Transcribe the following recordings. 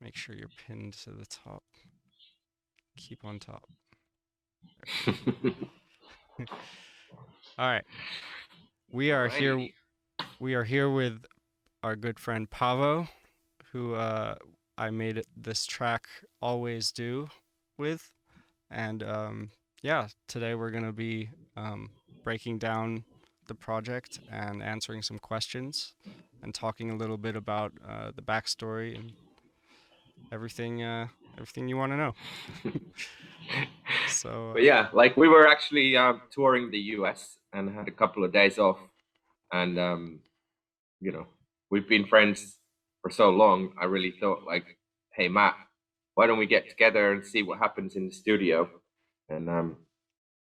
make sure you're pinned to the top. Keep on top. All right. We are here. Alrighty. We are here with our good friend Paavo, who I made this track "Always Do" with, and yeah, today we're gonna be breaking down the project and answering some questions, and talking a little bit about the backstory and everything you want to know. So But yeah, like we were actually touring the US and had a couple of days off, and you know, we've been friends for so long. I really thought like, hey Matt, why don't we get together and see what happens in the studio? And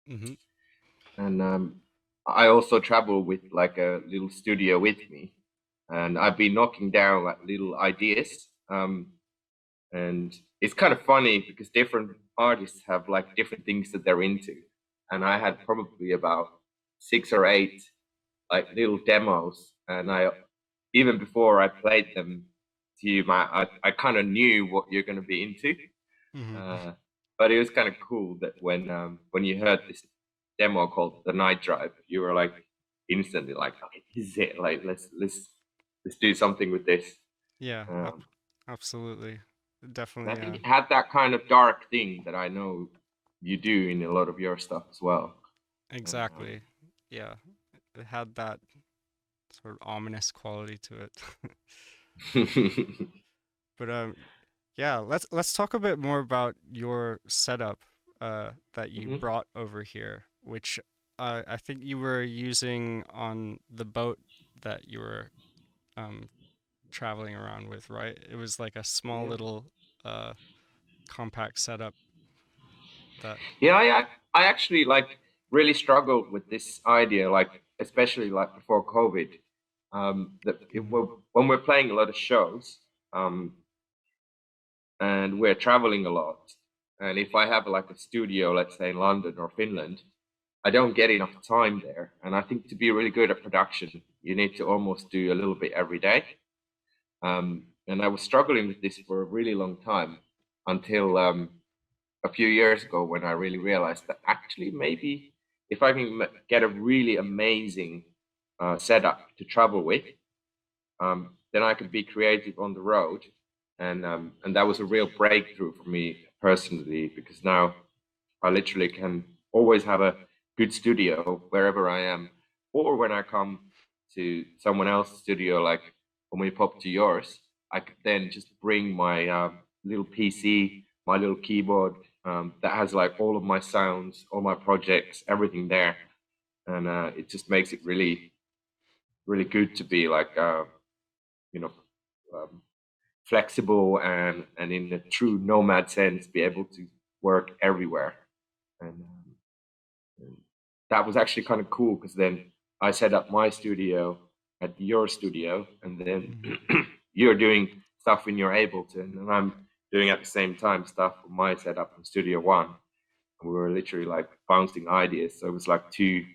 mhm. and I also travel with like a little studio with me, and I've been knocking down like little ideas. And it's kind of funny because different artists have like different things that they're into, and I had probably about 6 or 8 like little demos, and I even before I played them to you, Matt, I kind of knew what you're going to be into. Mhm. uh, but it was kind of cool that when you heard this demo called The Night Drive, you were like instantly like, okay, this is it, like let's do something with this. Yeah, um, absolutely. And I Definitely think it had that kind of dark thing that I know you do in a lot of your stuff as well. And exactly. Yeah, it had that sort of ominous quality to it. But yeah, let's talk a bit more about your setup that you Mhm. brought over here, which I think you were using on the boat that you were um traveling around with, right? It was like a small Yeah. little uh compact setup that Yeah, I actually like really struggled with this idea, like especially like before COVID. Mhm. When we're playing a lot of shows, um, and we're traveling a lot, and if I have like a studio, let's say in London or Finland, I don't get enough time there. And I think to be really good at production, you need to almost do a little bit every day. And I was struggling with this for a really long time until a few years ago when I really realized that actually maybe if I can get a really amazing setup to travel with, then I could be creative on the road. And that was a real breakthrough for me personally, because now I literally can always have a good studio wherever I am, or when I come to someone else's studio, like when we pop to yours, I could then just bring my little PC, my little keyboard that has like all of my sounds, all my projects, everything there, and it just makes it really, really good to be like, you know, um, flexible and in a true nomad sense, be able to work everywhere. And that was actually kind of cool because then I set up my studio at your studio, and then Mhm. you're doing stuff in your Ableton, and I'm doing at the same time stuff for my setup in Studio One. And we were literally like bouncing ideas, so it was like two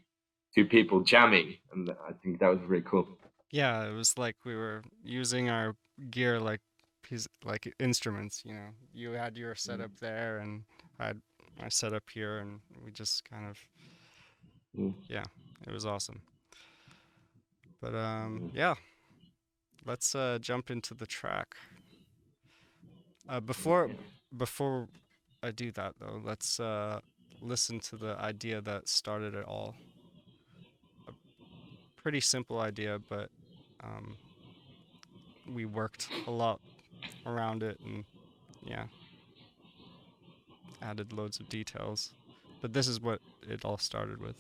people jamming, and I think that was really cool. Yeah, it was like we were using our gear like like instruments, you know. You had your setup there and I had my setup here and we just kind of Mm. yeah, it was awesome. But Mm. yeah, let's jump into the track. Before Okay. before I do that though, let's listen to the idea that started it all. A pretty simple idea, but um we worked a lot around it and yeah, added loads of details. But this is what it all started with.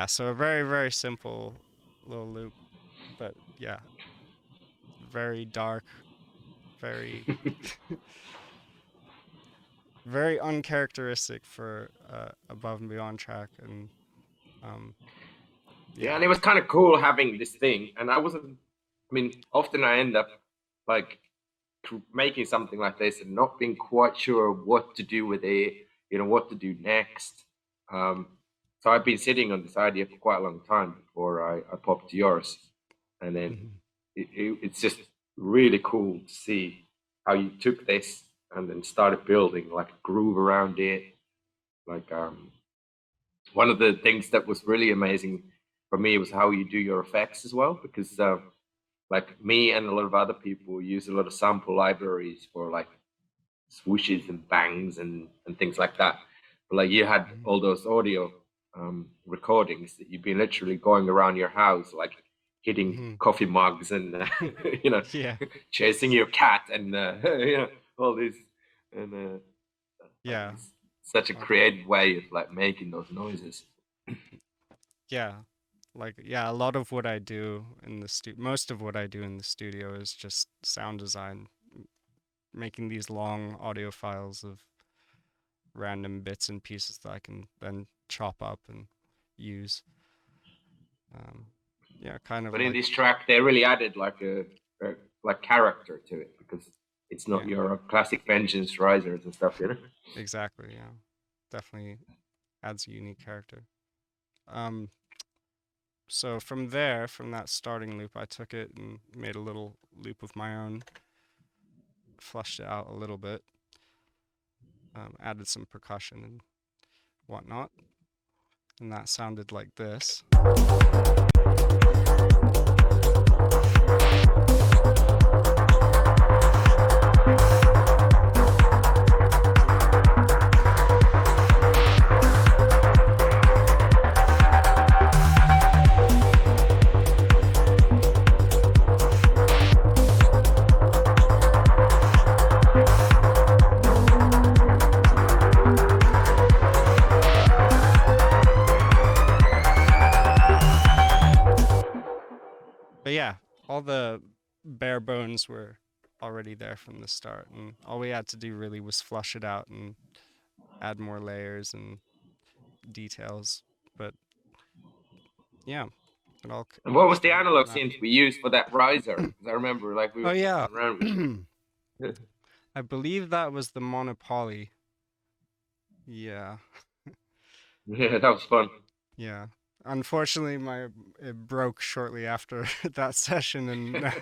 yeah, so a very, very simple little loop, but yeah, very dark, very, very uncharacteristic for Above and Beyond track, and um, Yeah, yeah. and it was kind of cool having this thing. And I wasn't, I mean, often I end up like making something like this and not being quite sure what to do with it, what to do next. Um, so I've been sitting on this idea for quite a long time before I popped to yours. And then Mhm. it's just really cool to see how you took this and then started building like a groove around it. Like one of the things that was really amazing for me was how you do your effects as well, because like me and a lot of other people use a lot of sample libraries for like swooshes and bangs and things like that. But like you had Mhm. all those audio recordings that you've been literally going around your house, like hitting Mhm. coffee mugs and you know Yeah, chasing your cat and all this and like yeah, it's such a like creative way of like making those noises. yeah, like yeah. A lot of what I do in the most of what I do in the studio is just sound design, making these long audio files of random bits and pieces that I can then chop up and use. Um, yeah, kind of But in like this track, they really added like a like character to it because it's not yeah, your classic Vengeance risers and stuff. exactly. Yeah, definitely adds a unique character. Um, so from there, from that starting loop, I took it and made a little loop of my own, flushed it out a little bit, added some percussion and whatnot, and that sounded like this. But yeah, all the bare bones were already there from the start, and all we had to do really was flush it out and add more layers and details. But yeah, And what it was the started from analog that. synth we used for that riser? Because I remember like we Oh were yeah, messing around with it. I believe that was the Monopoly. Yeah, Yeah, that was fun. yeah. Unfortunately, my it broke shortly after that session, and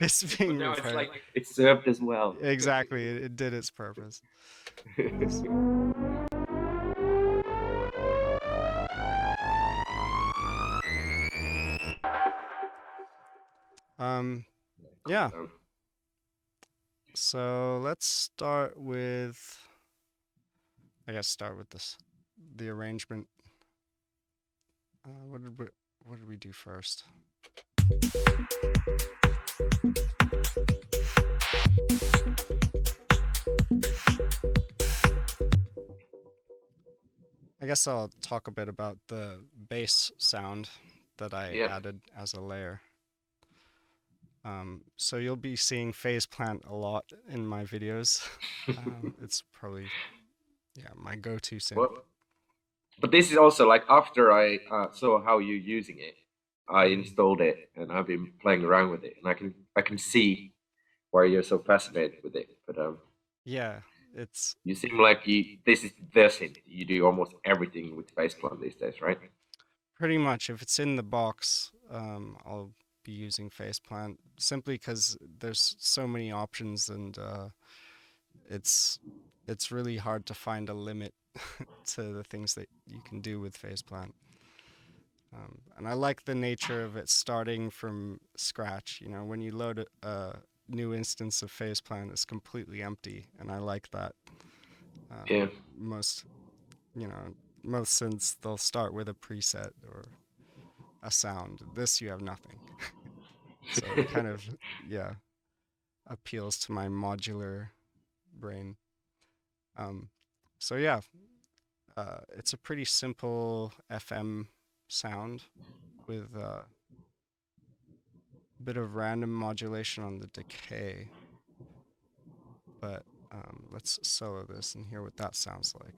it's But being now it's repaired. like it served as well. Exactly, it did its purpose. Um, yeah. Cool. So let's start with, I guess, start with this, the arrangement. What did we do first? I guess I'll talk a bit about the bass sound that I Yeah. added as a layer. So you'll be seeing phase plant a lot in my videos. It's probably, yeah, my go-to synth. Well, but this is also like after I saw how you're using it, I Hmm. installed it and I've been playing around with it, and I can see why you're so fascinated with it. But Yeah, it's you seem like this is the synth. You do almost everything with faceplant these days, right? pretty much if it's in the box, I'll be using faceplant simply because there's so many options and it's it's really hard to find a limit to the things that you can do with faceplant. And I like the nature of it starting from scratch. You know, when you load a new instance of faceplant, it's completely empty, and I like that. Yeah. Most, you know, most synths they'll start with a preset or a sound. This you have nothing, so it kind of yeah appeals to my modular brain. Um, so yeah, it's a pretty simple FM sound with a bit of random modulation on the decay. But let's solo this and hear what that sounds like.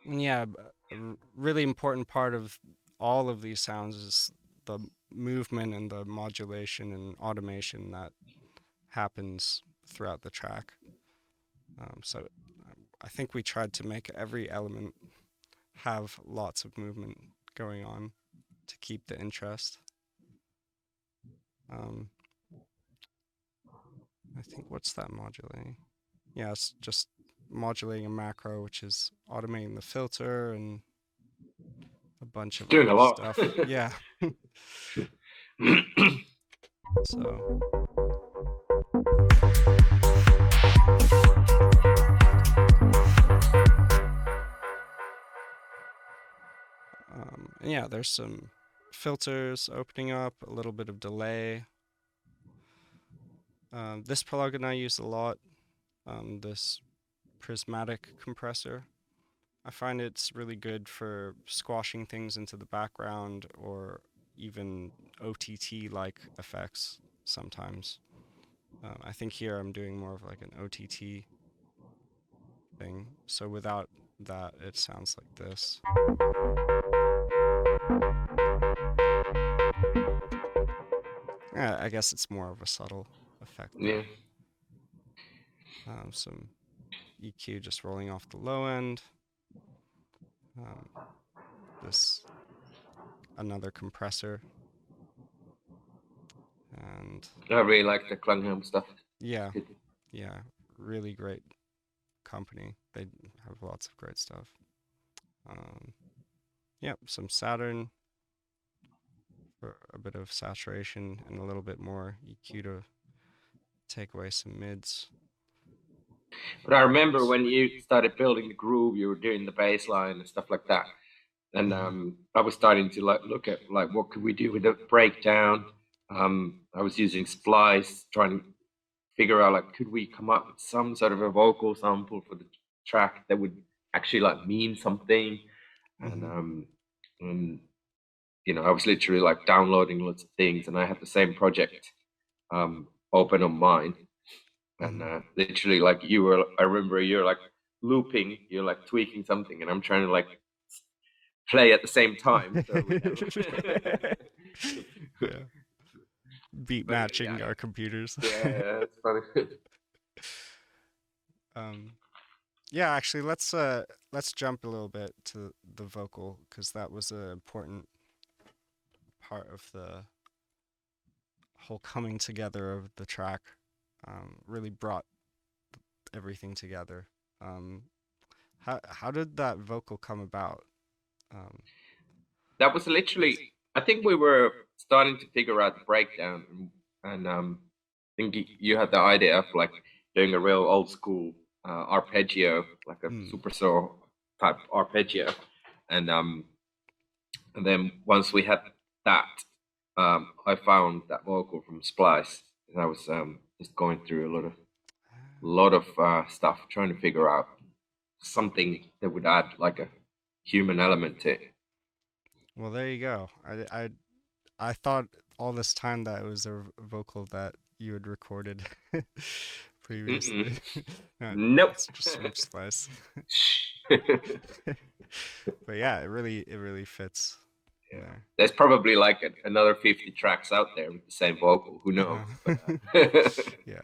And yeah, really important part of all of these sounds is the movement and the modulation and automation that happens throughout the track. So I think we tried to make every element have lots of movement going on to keep the interest. Um, I think what's that modulating? Yeah, it's just modulating a macro, which is automating the filter and a bunch of Doing a other lot. stuff. Yeah. So and yeah, there's some filters opening up, a little bit of delay. This plugin I use a lot, this prismatic compressor. I find it's really good for squashing things into the background or even OTT-like effects sometimes. I think here I'm doing more of like an OTT thing. So without that, it sounds like this. I guess it's more of a subtle effect Yeah. there. Some EQ just rolling off the low end. This another compressor, and I really like the Klanghelm stuff. yeah, yeah, really great company. They have lots of great stuff. Yep, some Saturn for a bit of saturation and a little bit more EQ to take away some mids. But I remember when you started building the groove, you were doing the bass line and stuff like that. And I was starting to look at what could we do with the breakdown. I was using Splice, trying to figure out could we come up with some sort of a vocal sample for the track that would actually mean something. And I was literally downloading lots of things, and I had the same project open on mine. And literally, I remember you're looping, you're tweaking something, and I'm trying to play at the same time. So we have... Yeah. Beat matching our computers. Yeah, it's funny. Yeah, actually, let's jump a little bit to the vocal because that was an important part of the whole coming together of the track. Really brought everything together. How did that vocal come about? That was literally, I think we were starting to figure out the breakdown, and I think you had the idea of doing a real old school arpeggio, like a super saw type arpeggio, and then once we had that, I found that vocal from Splice, and I was just going through a lot of stuff, trying to figure out something that would add a human element to it. Well, there you go. I thought all this time that it was a vocal that you had recorded previously. Nope. It's just from Splice. But yeah, it really fits. Yeah. There. There's probably another 50 tracks out there with the same vocal. Who knows? Yeah.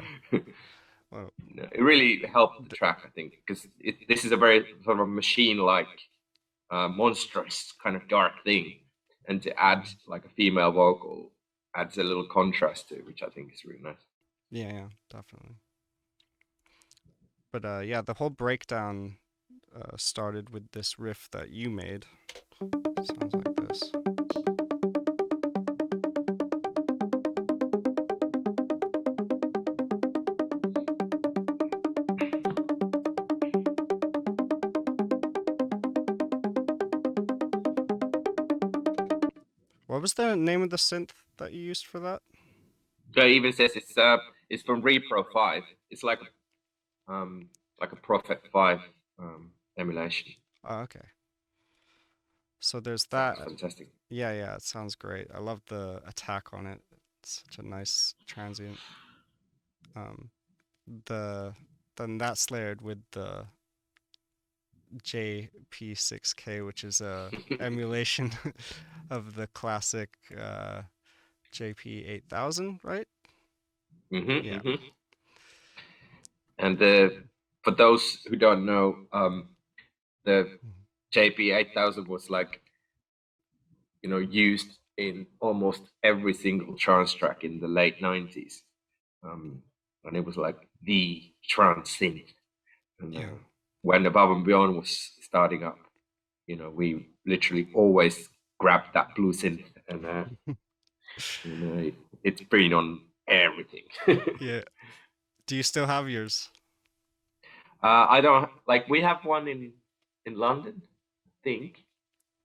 Well, it really helped the track, I think, because this is a very sort of machine-like, monstrous kind of dark thing, and to add a female vocal adds a little contrast to it, which I think is really nice. Yeah, definitely. But yeah, the whole breakdown started with this riff that you made. Sounds like this. What was the name of the synth that you used for that? So it even says it's from Repro 5. It's like a Prophet 5 emulation. Oh, okay. So there's Sounds that. fantastic. Yeah, yeah, it sounds great. I love the attack on it. It's such a nice transient. Um, the then that's layered with the JP6K, which is a emulation of the classic JP 8000, right? Yeah. And for those who don't know, the Mhm. JP 8000 was like used in almost every single trance track in the late 90s, and it was like the trance synth. And Yeah. when Above and Beyond was starting up, we literally always grabbed that blue synth, and it's been on everything. Yeah. Do you still have yours? I don't like. We have one in London, I think,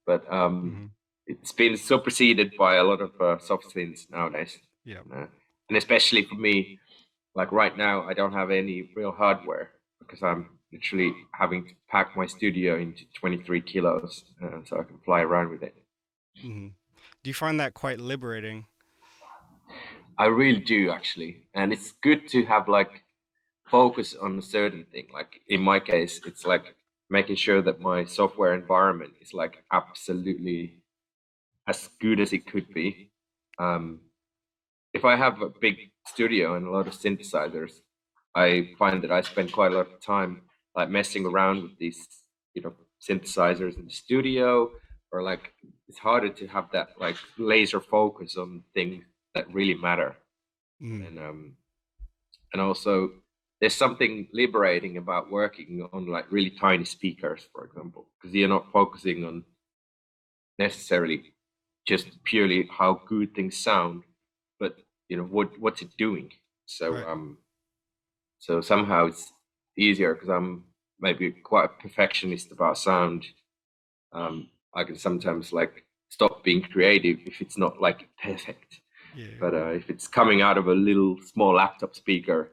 but Hmm. it's been superseded by a lot of soft synths nowadays, Yeah. and especially for me, like right now, I don't have any real hardware because I'm literally having to pack my studio into 23 kilos so I can fly around with it. Hmm. Do you find that quite liberating? I really do actually, and it's good to have like focus on a certain thing. Like in my case, it's like making sure that my software environment is like absolutely as good as it could be. Um, if I have a big studio and a lot of synthesizers, I find that I spend quite a lot of time like messing around with these, you know, synthesizers in the studio, or like it's harder to have that like laser focus on things that really matter. Mm. And also there's something liberating about working on like really tiny speakers, for example, because you're not focusing on necessarily just purely how good things sound, but what's it doing. So Right. so somehow it's easier because I'm maybe quite a perfectionist about sound. I can sometimes like stop being creative if it's not like perfect. Yeah. But if it's coming out of a little small laptop speaker,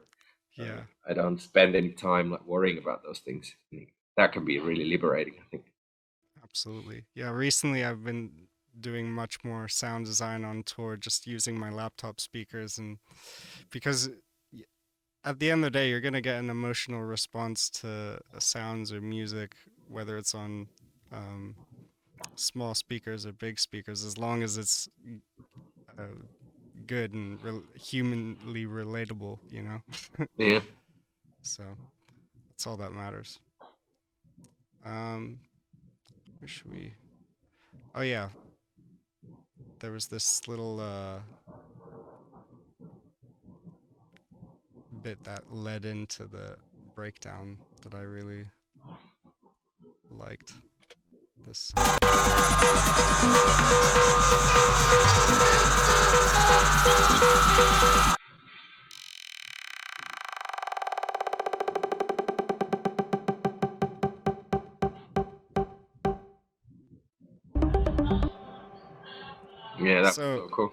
Yeah. I don't spend any time like worrying about those things. That can be really liberating, I think. Absolutely. Yeah. Recently, I've been doing much more sound design on tour, just using my laptop speakers, and because at the end of the day, you're gonna get an emotional response to sounds or music, whether it's on um, small speakers or big speakers, as long as it's uh, good and humanly relatable, you know? Yeah. So that's all that matters. Um, where should we? Oh yeah, there was this little bit that led into the breakdown that I really liked. This. Yeah, that was So so cool.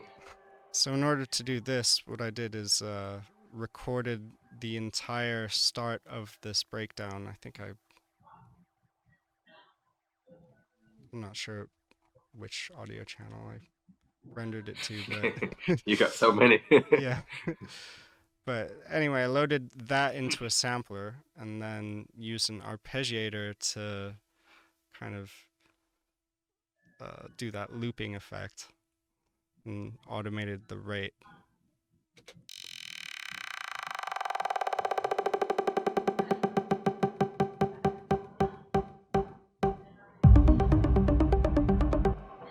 so in order to do this, what I did is recorded the entire start of this breakdown. I'm not sure which audio channel I rendered it to, but You got so many. yeah. But anyway, I loaded that into a sampler and then used an arpeggiator to kind of do that looping effect and automated the rate.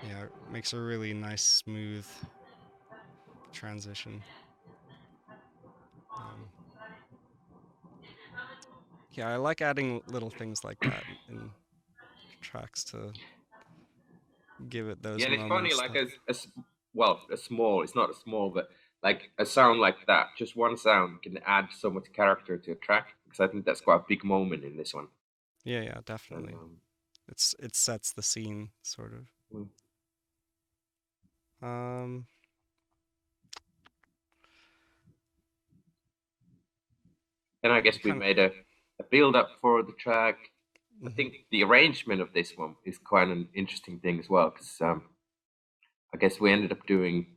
Yeah, it makes a really nice, smooth transition. Um, yeah, I like adding little things like that in tracks to give it those Yeah, and it's funny, moments like that. well, a small. It's not a small, but like a sound like that, just one sound can add so much character to a track. Because I think that's quite a big moment in this one. Yeah, yeah, And definitely. It sets the scene sort of. mm. Um, And I you guess we kind made a build up for the track. I of. think the arrangement of this one is quite an interesting thing as well, because I guess we ended up doing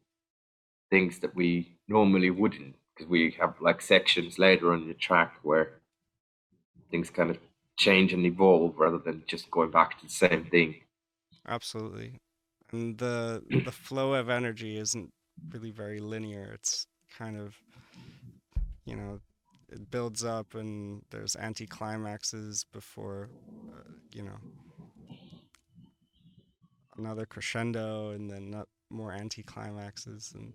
things that we normally wouldn't, because we have like sections later on the track where things kind of change and evolve rather than just going back to the same thing. Absolutely. And the flow of energy isn't really very linear. It's kind of, you know, it builds up and there's anticlimaxes before, you know, another crescendo and then not more anticlimaxes. And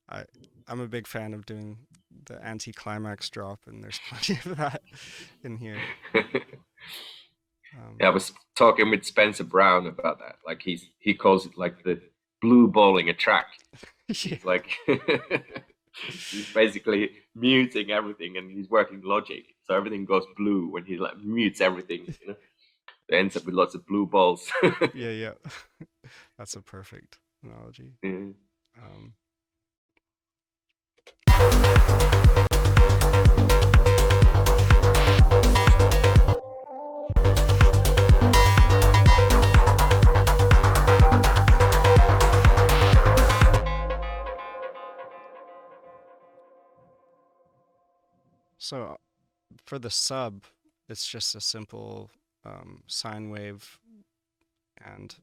I I'm a big fan of doing the anticlimax drop, and there's plenty of that in here. Yeah, Um, I was talking with Spencer Brown about that. Like he calls it like the blue balling a track. yeah, He's like he's basically muting everything and he's working logic. So everything goes blue when he like mutes everything, you know. It ends up with lots of blue balls. yeah, yeah. That's a perfect analogy. Yeah. Um, so for the sub, it's just a simple sine wave and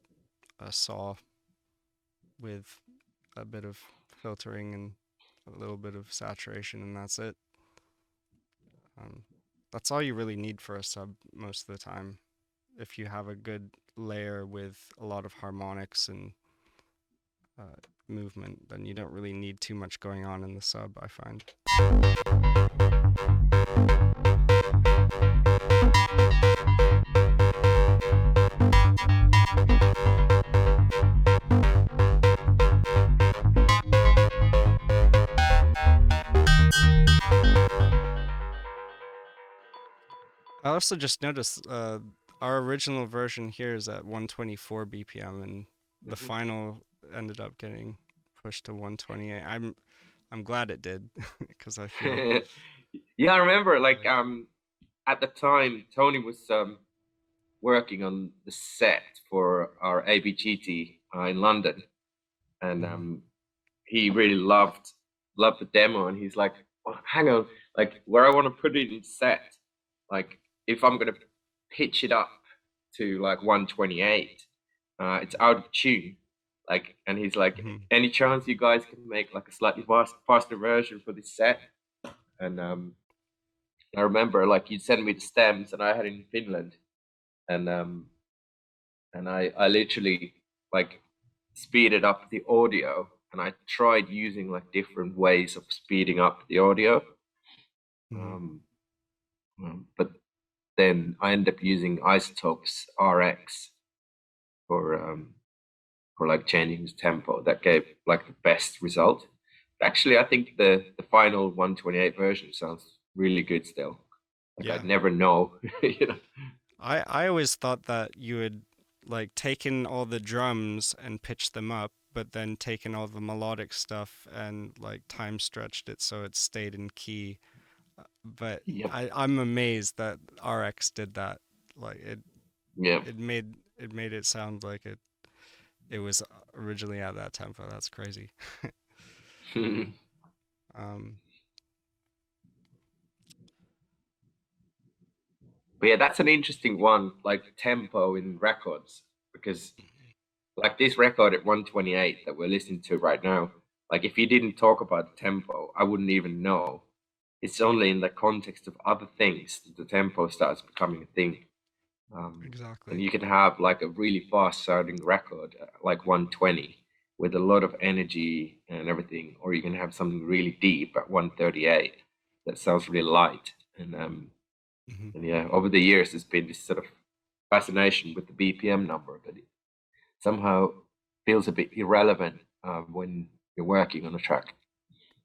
a saw with a bit of filtering and a little bit of saturation, and that's it. Um, that's all you really need for a sub most of the time. If you have a good layer with a lot of harmonics and uh, movement, then you don't really need too much going on in the sub, I find. I also just noticed our original version here is at 124 BPM, and the final ended up getting pushed to 128. I'm glad it did because I feel Yeah, I remember like like at the time Tony was working on the set for our ABGT in London, and mhm, he really loved the demo, and he's like, oh, hang on, like where I want to put it in set, like if I'm gonna pitch it up to like 128, it's out of tune. Like, and he's like, mhm, any chance you guys can make like a slightly faster version for this set? And I remember like you'd send me the stems, and I had it in Finland, and I literally like speeded up the audio, and I tried using like different ways of speeding up the audio. mhm, Um, but then I ended up using Isotopes RX for um, for like changing the tempo. That gave like the best result. But actually, I think the final 128 version sounds really good still. Like I'd yeah. never know, you know. I always thought that you had like taken all the drums and pitched them up, but then taken all the melodic stuff and like time stretched it so it stayed in key. But Yep. I'm amazed that RX did that. Like Yeah. it made it sound like it was originally at that tempo. That's crazy. Um, But yeah, that's an interesting one, like tempo in records, because like this record at 128 that we're listening to right now, like if you didn't talk about tempo, I wouldn't even know. It's only in the context of other things that the tempo starts becoming a thing. Um, and exactly. you can have like a really fast sounding record, like 120, with a lot of energy and everything, or you can have something really deep at 138 that sounds really light. Hmm. And yeah, over the years, there's been this sort of fascination with the BPM number, but it somehow feels a bit irrelevant when you're working on a track.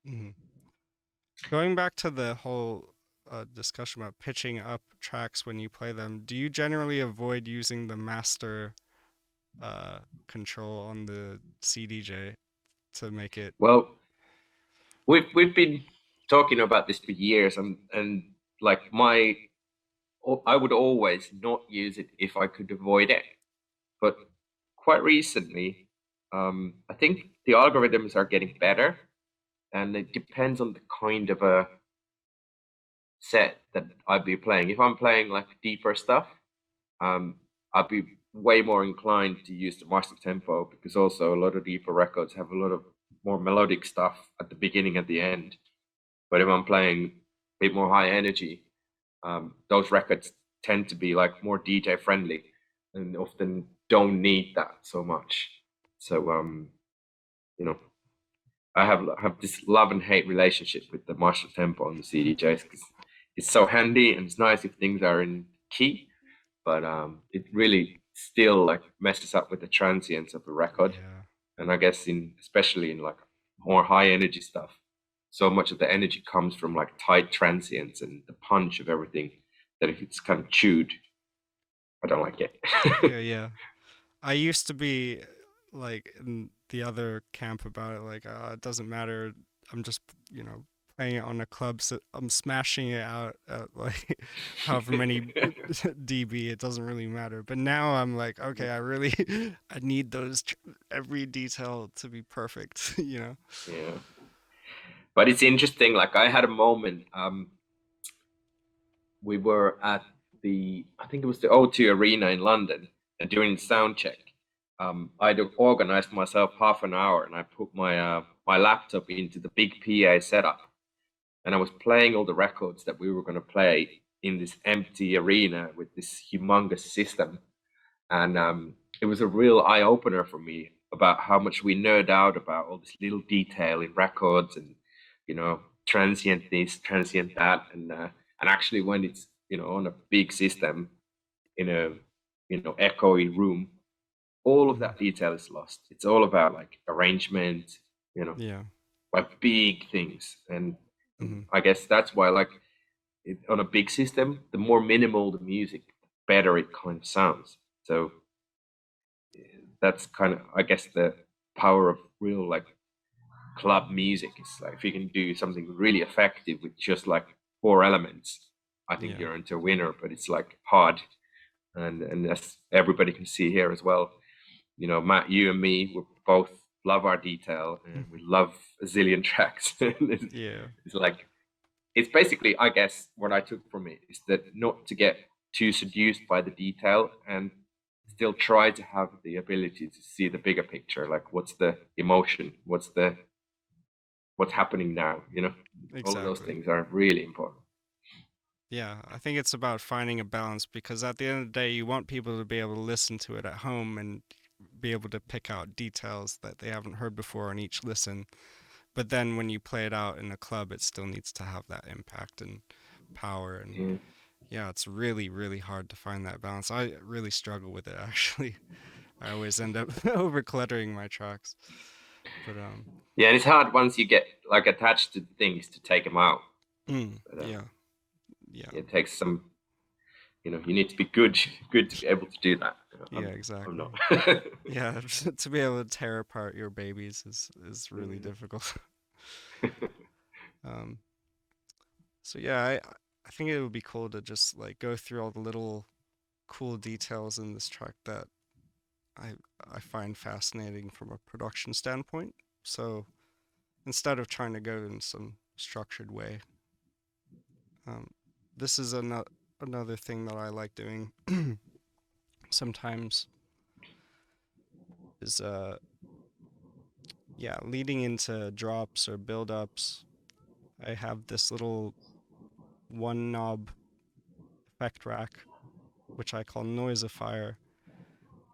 Hmm. Going back to the whole discussion about pitching up tracks when you play them, do you generally avoid using the master uh control on the CDJ to make it. Well, we've been talking about this for years, and like I would always not use it if I could avoid it. But quite recently, I think the algorithms are getting better, and it depends on the kind of a set that I'd be playing. If I'm playing like deeper stuff, um, I'd be way more inclined to use the master tempo because also a lot of deeper records have a lot of more melodic stuff at the beginning and the end. But if I'm playing a bit more high energy, those records tend to be like more DJ friendly and often don't need that so much. So you know, I have this love and hate relationship with the master tempo on the CDJs because it's so handy and it's nice if things are in key, but it really still like messes up with the transients of the record. Yeah. And I guess in especially in like more high energy stuff, so much of the energy comes from like tight transients and the punch of everything that if it's kind of chewed, I don't like it. Yeah, yeah. I used to be like in the other camp about it, like, it doesn't matter. I'm just, you know, playing it on a club, so I'm smashing it out at like however many dB. It doesn't really matter. But now I'm like, okay, I really, I need every detail to be perfect, you know? Yeah. But it's interesting. Like I had a moment. We were at I think it was the O2 Arena in London, and during the sound check, I'd organized myself half an hour, and I put my laptop into the big PA setup, and I was playing all the records that we were going to play in this empty arena with this humongous system, and it was a real eye opener for me about how much we nerd out about all this little detail in records and transient this, transient that, and actually when it's on a big system in a echoey room, all of Mhm. that detail is lost. It's all about like arrangement, you know, Yeah. like big things, and Hmm. I guess that's why like on a big system, the more minimal the music, the better it kind of sounds. So that's kind of I guess the power of real like club music is like if you can do something really effective with just like four elements, I think Yeah. you're into a winner. But it's like hard, and as everybody can see here as well, Matt, you and me, we both love our detail and we love a zillion tracks. Yeah. It's like it's basically, I guess, what I took from it is that not to get too seduced by the detail and still try to have the ability to see the bigger picture. Like, what's the emotion? What's happening now? All of those Exactly. things are really important. Yeah, I think it's about finding a balance because at the end of the day, you want people to be able to listen to it at home and be able to pick out details that they haven't heard before on each listen. But then when you play it out in a club, it still needs to have that impact and power. And Yeah. yeah, it's really, really hard to find that balance. I really struggle with it, actually. I always end up over cluttering my tracks. But Yeah, and it's hard once you get like attached to things to take them out. But yeah, yeah, it takes some. You need to be good, good to be able to do that. yeah, I'm exactly. not. Yeah, to be able to tear apart your babies is really Mm. difficult. Um, so yeah, I think it would be cool to just like go through all the little cool details in this track that I I find fascinating from a production standpoint. So instead of trying to go in some structured way, um, this is another thing that I like doing sometimes is yeah, leading into drops or build ups. I have this little one knob effect rack, which I call Noisifier,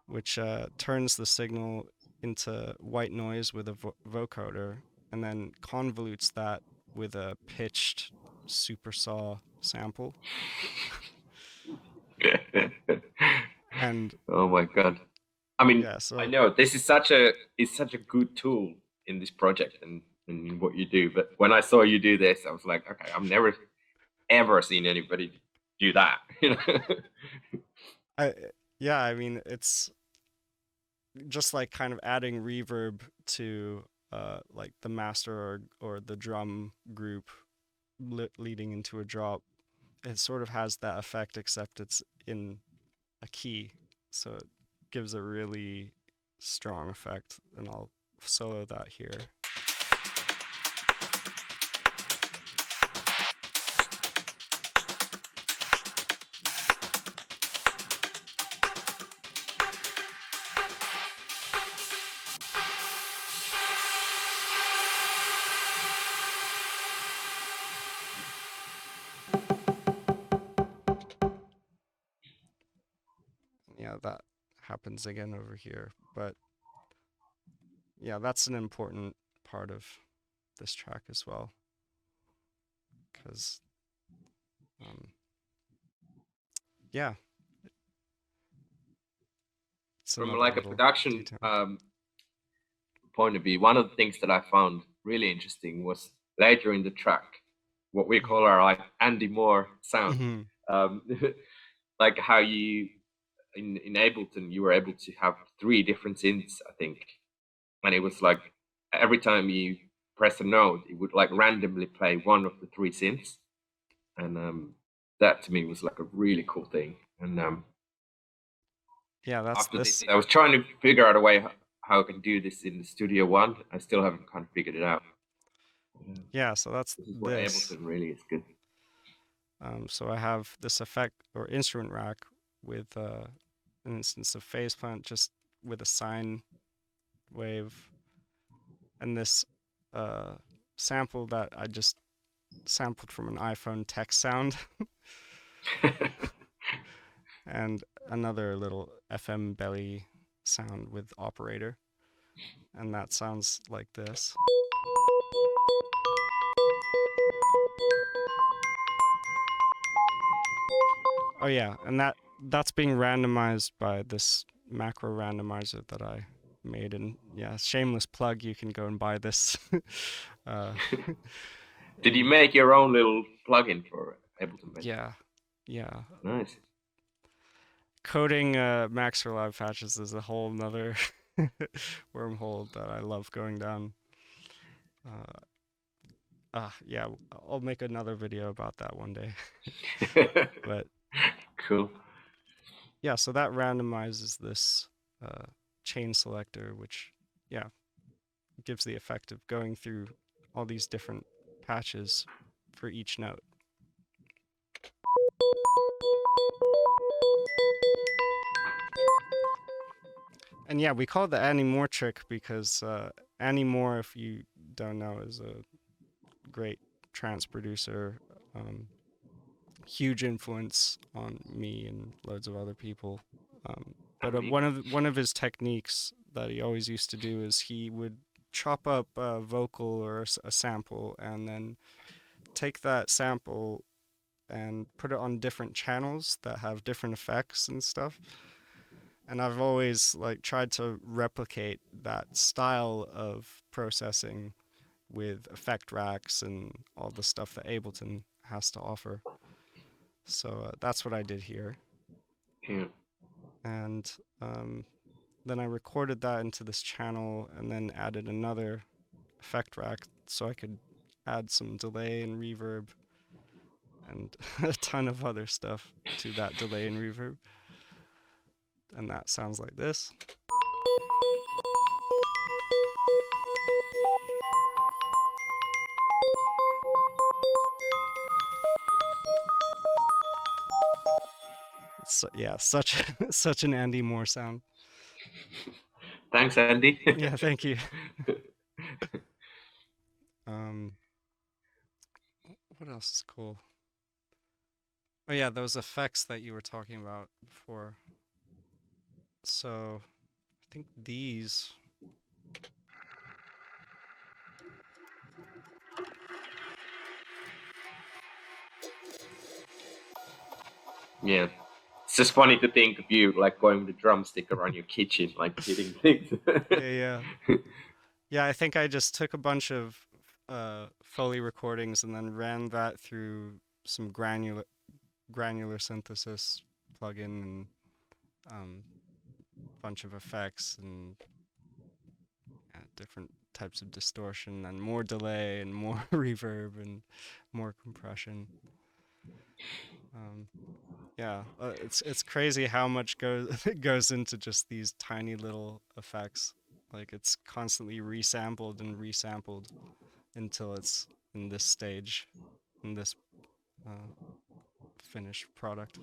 which turns the signal into white noise with a vocoder and then convolutes that with a pitched super saw sample. And Oh my God. I mean, yeah, I so know this is such a good tool in this project and in what you do. But when I saw you do this, I was like, okay, I've never ever seen anybody do that. I yeah, I mean it's just like kind of adding reverb to like the master or the drum group leading into a drop. It sort of has that effect, except it's in a key, so it gives a really strong effect. And I'll solo that here. Yeah, that happens again over here. But yeah, that's an important part of this track as well, because um, yeah, it's From another like a little production detail. point of view, one of the things that I found really interesting was later in the track, what we call our like Andy Moore sound. Mm-hmm. Um, like how you in Ableton you were able to have three different synths, I think, and it was like every time you press a note, it would like randomly play one of the three synths, and that to me was like a really cool thing. And Yeah, that's after this, this. I was trying to figure out a way how I can do this in the Studio One. I still haven't kind of figured it out. Yeah. Yeah, so that's This is where this. Ableton really is good. So I have this effect or instrument rack with an instance of phase plant just with a sine wave, and this uh, sample that I just sampled from an iPhone text sound, and another little FM belly sound with operator, and that sounds like this. Oh yeah, and that's being randomized by this macro randomizer that I made. And yeah, shameless plug, you can go and buy this. uh, Did you and make your own little plugin for Ableton Basic? yeah, yeah. Nice. Coding Max for Live patches is a whole nother wormhole that I love going down. Uh, yeah, I'll make another video about that one day. But Cool. yeah, so that randomizes this uh, chain selector, which yeah gives the effect of going through all these different patches for each note. And yeah, we call it the Annie Moore trick because Annie Moore, if you don't know, is a great trance producer, um, huge influence on me and loads of other people. But And me. one of his techniques that he always used to do is he would chop up a vocal or a sample and then take that sample and put it on different channels that have different effects and stuff. And I've always like tried to replicate that style of processing with effect racks and all the stuff that Ableton has to offer. So that's what I did here. Yeah. And then I recorded that into this channel and then added another effect rack so I could add some delay and reverb and a ton of other stuff to that delay and reverb. And that sounds like this. So, yeah, such such an Andy Moore sound. Thanks, Andy. Yeah, thank you. Um, what else is cool? Oh yeah, those effects that you were talking about before. So I think these. Yeah. It's just funny to think of you like going with a drumstick around your kitchen, like hitting things. Yeah, yeah, yeah. I think I just took a bunch of Foley recordings and then ran that through some granular synthesis plugin and um, bunch of effects and different types of distortion and more delay and more reverb and more compression. Um, yeah, it's crazy how much goes goes into just these tiny little effects. Like it's constantly resampled and resampled until it's in this stage, in this uh, finished product.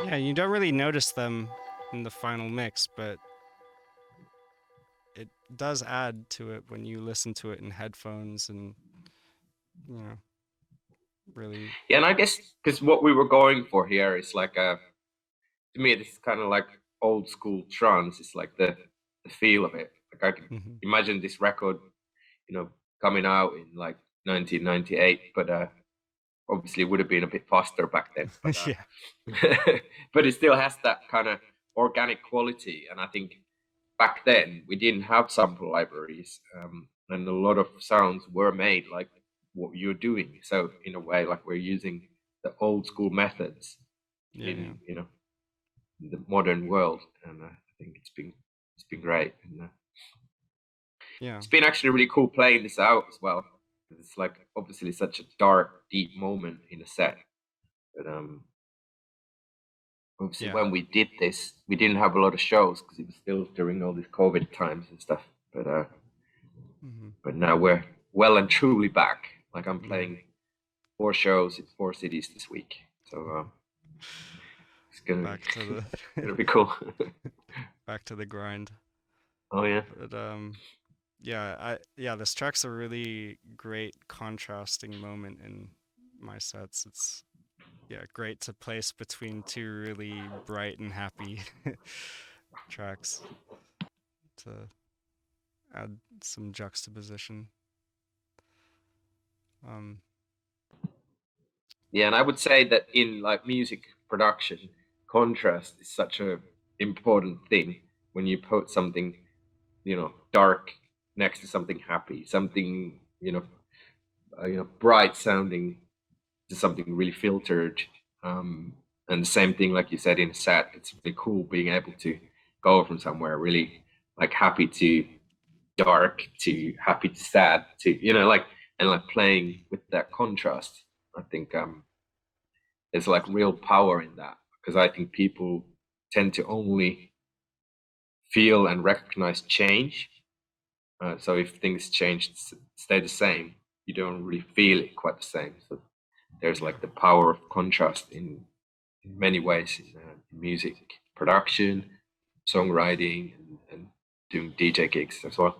Yeah, you don't really notice them in the final mix, but it does add to it when you listen to it in headphones and, you know, really. Yeah, and I guess because what we were going for here is like to me, it's kind of like old school trance. It's like the feel of it. Like I can Mhm. imagine this record, you know, coming out in like 1998, but obviously it would have been a bit faster back then. But Yeah. but it still has that kind of organic quality. And I think back then we didn't have sample libraries, and a lot of sounds were made like what you're doing. So in a way, like we're using the old school methods Yeah, yeah. in the modern world, and I think it's been great. And Yeah. it's been actually really cool playing this out as well. It's like obviously such a dark, deep moment in a set, but obviously Yeah. when we did this, we didn't have a lot of shows because it was still during all these COVID times and stuff. Mhm. But now we're well and truly back. Like I'm Yeah. playing 4 shows in 4 cities this week, so it's Back to the gonna be cool. back to the grind. Oh yeah. But yeah, this track's a really great contrasting moment in my sets. It's yeah, great to place between two really bright and happy tracks to add some juxtaposition. Um, Yeah, and I would say that in like music production, contrast is such a important thing when you put something, dark next to something happy, something, bright sounding to something really filtered. And the same thing, like you said, in a set, it's really cool being able to go from somewhere really like happy to dark to happy to sad to, like, and like playing with that contrast. I think there's like real power in that because I think people tend to only feel and recognize change. So if things change, stay the same, you don't really feel it quite the same. So there's yeah, like the power of contrast in many ways in music production, songwriting, and doing DJ gigs as well.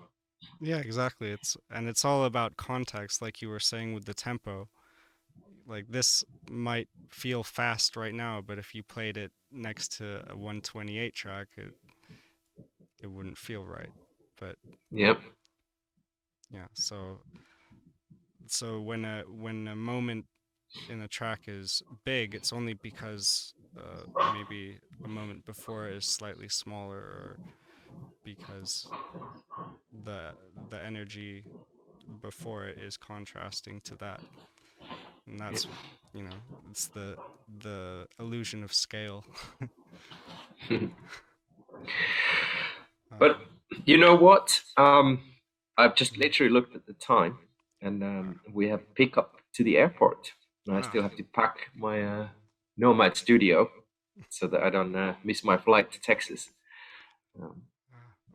yeah, exactly. It's all about context, like you were saying with the tempo. Like this might feel fast right now, but if you played it next to a 128 track, it wouldn't feel right. But Yep. yeah, so when a moment in a track is big, it's only because maybe a moment before is slightly smaller, or because the the energy before it is contrasting to that, and that's you know it's the illusion of scale. But um, you know what? I've just mhm. literally looked at the time, and we have pickup to the airport. And I Ah, still have to pack my Nomad studio so that I don't miss my flight to Texas. Um,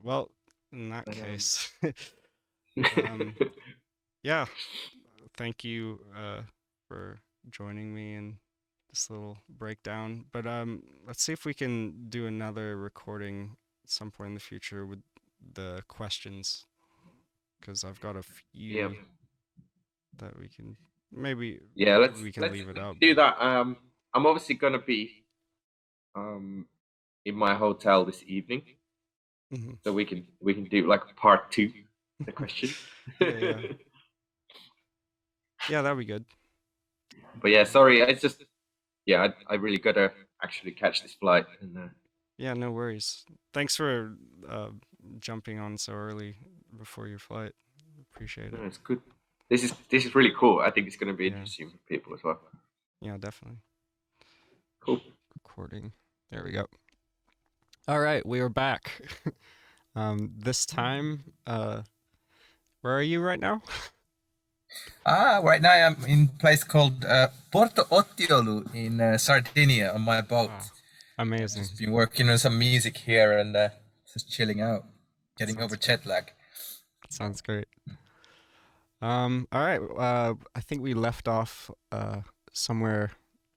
well, in that but case, um, yeah, thank you for joining me in this little breakdown. But let's see if we can do another recording at some point in the future with the questions, because I've got a yeah, few that we can maybe yeah. we can Let's leave it out. do that. I'm obviously gonna be um in my hotel this evening, Mhm. so we can do like part two, the questions. Yeah, yeah, yeah. That'd be good. But yeah, sorry, it's just yeah, I really gotta actually catch this flight, and Yeah, no worries. Thanks for uh, jumping on so early before your flight. Appreciate no, it. it's good. This is really cool. I think it's gonna be Yeah, interesting for people as well. yeah, definitely. Cool. Recording. There we go. All right, we are back. This time, where are you right now? Right now I'm in a place called Porto Ottiolu in Sardinia on my boat. Wow, I've amazing. just been working on some music here and just chilling out, getting over Sounds jet lag. sounds great. All right. I think we left off somewhere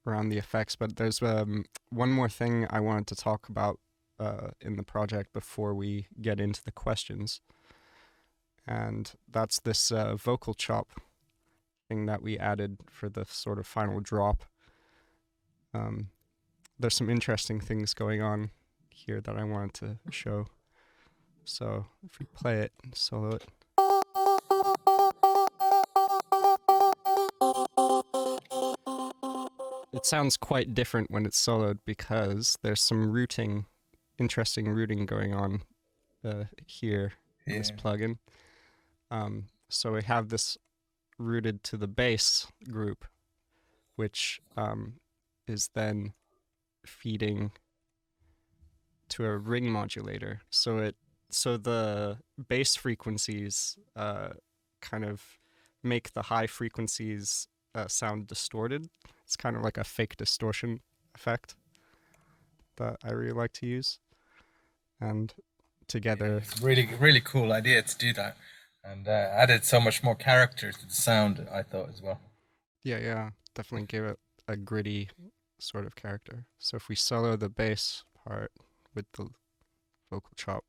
around the effects, but there's one more thing I wanted to talk about in the project before we get into the questions, and that's this vocal chop thing that we added for the sort of final drop. Um, there's some interesting things going on here that I wanted to show. So if we play it, solo it. It sounds quite different when it's soloed because there's some routing, interesting routing going on here in this Yeah. plugin. So we have this routed to the bass group, which is then feeding to a ring modulator. So the bass frequencies kind of make the high frequencies sound distorted. It's kind of like a fake distortion effect that I really like to use. And together, It's really cool idea to do that, and added so much more character to the sound. I thought as well. yeah, definitely gave it a gritty sort of character. So if we solo the bass part with the vocal chop.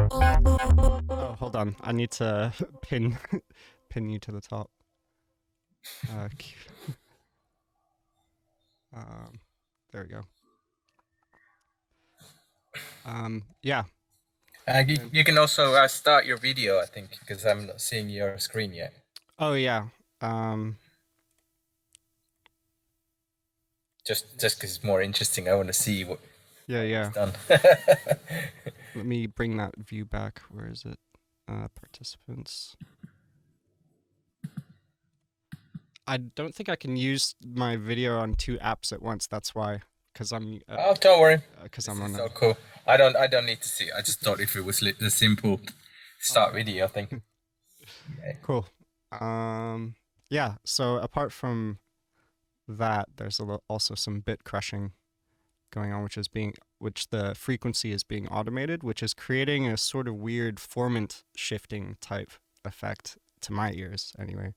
Oh, hold on. I need to pin you to the top. Uh, there we go. Yeah. You can also start your video, I think, because I'm not seeing your screen yet. Oh yeah. Um, Just because it's more interesting, I want to see what yeah. it's done. Let me bring that view back. Where is it? Participants. I don't think I can use my video on two apps at once. That's why, because I'm. Oh, don't worry. Because This I'm is on so a. cool. I don't need to see. I just thought if it was a simple start Okay. video thing. Yeah. Cool. Yeah. So apart from that, there's also some bit crushing going on, which the frequency is being automated, which is creating a sort of weird formant shifting type effect to my ears, anyway.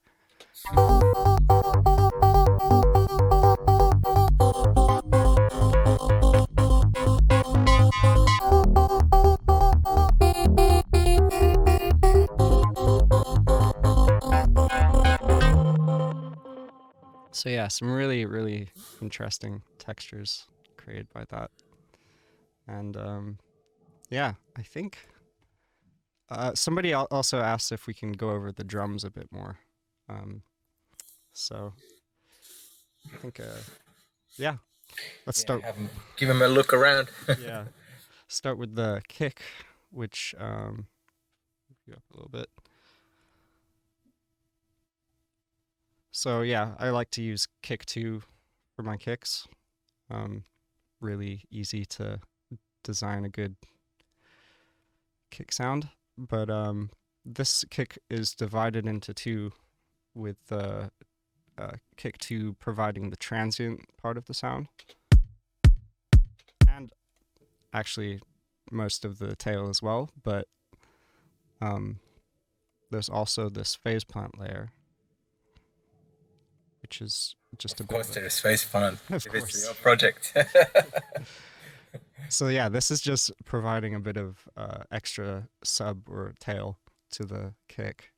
So yeah, some really interesting textures created by that. And yeah, I think somebody also asked if we can go over the drums a bit more. So I think yeah, let's start. Give him a look around. Yeah, start with the kick, which you up a little bit. So yeah, I like to use kick 2 for my kicks. Really easy to design a good kick sound, but this kick is divided into two, with the kick 2 providing the transient part of the sound, and actually most of the tail as well, but there's also this phase plant layer, which is just a Of bit course, there is space fun. Of If course. it's your project. So yeah, this is just providing a bit of extra sub or tail to the kick,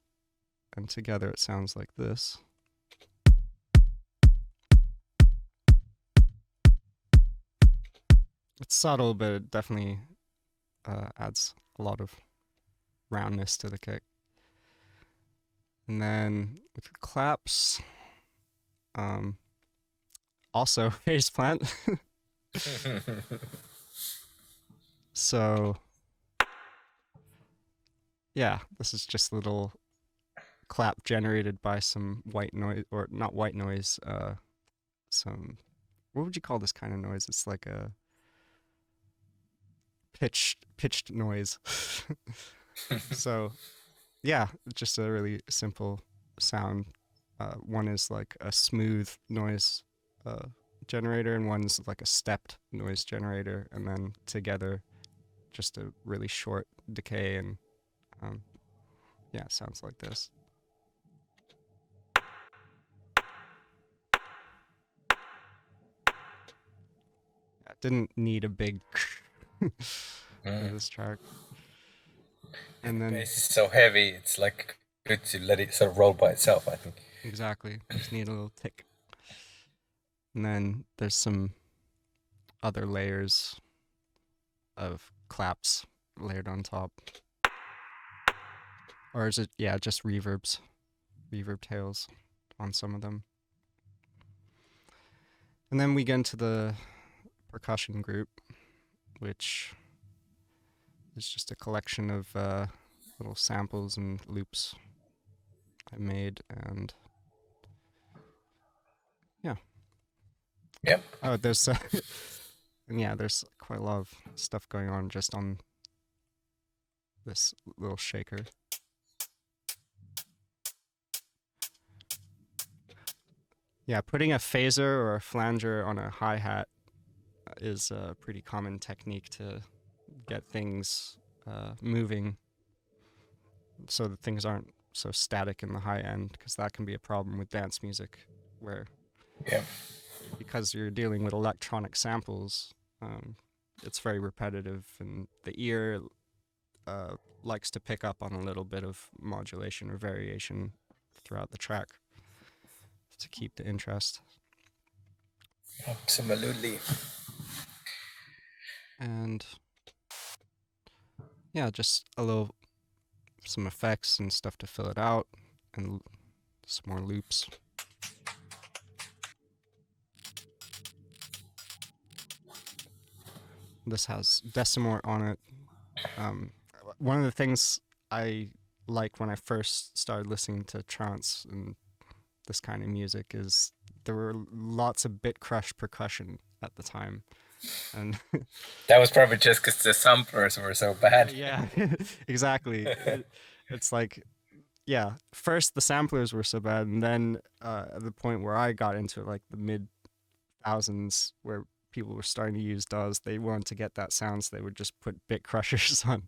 and together it sounds like this. It's subtle, but it definitely adds a lot of roundness to the kick. And then with the claps, um, also face plant. So yeah, this is just a little clap generated by some white noise, or not white noise, some, what would you call this kind of noise? It's like a pitched noise. So yeah, just a really simple sound. One is like a smooth noise uh, generator, and one's like a stepped noise generator, and then together, just a really short decay, and um, yeah, it sounds like this. I didn't need a big for this track. And The then bass is so heavy, it's like good to let it sort of roll by itself, I think. exactly, just need a little tick. And then there's some other layers of claps layered on top. Or is it, yeah, just reverbs, reverb tails on some of them. And then we get into the percussion group, which is just a collection of little samples and loops I made, and yeah. Yep. Oh, there's and yeah, there's quite a lot of stuff going on just on this little shaker. Yeah, putting a phaser or a flanger on a hi-hat is a pretty common technique to get things moving so that things aren't so static in the high end, because that can be a problem with dance music, where Yeah. because you're dealing with electronic samples, it's very repetitive, and the ear likes to pick up on a little bit of modulation or variation throughout the track to keep the interest. Absolutely. And yeah, just some effects and stuff to fill it out, and some more loops. This has Decimort on it. One of the things I like when I first started listening to trance and this kind of music is there were lots of bit crush percussion at the time, and That was probably just because the samplers were so bad. yeah, exactly. It's like, yeah, first the samplers were so bad, and then at the point where I got into it, like the mid thousands, where people were starting to use DAWs, they wanted to get that sound, so they would just put bit crushers on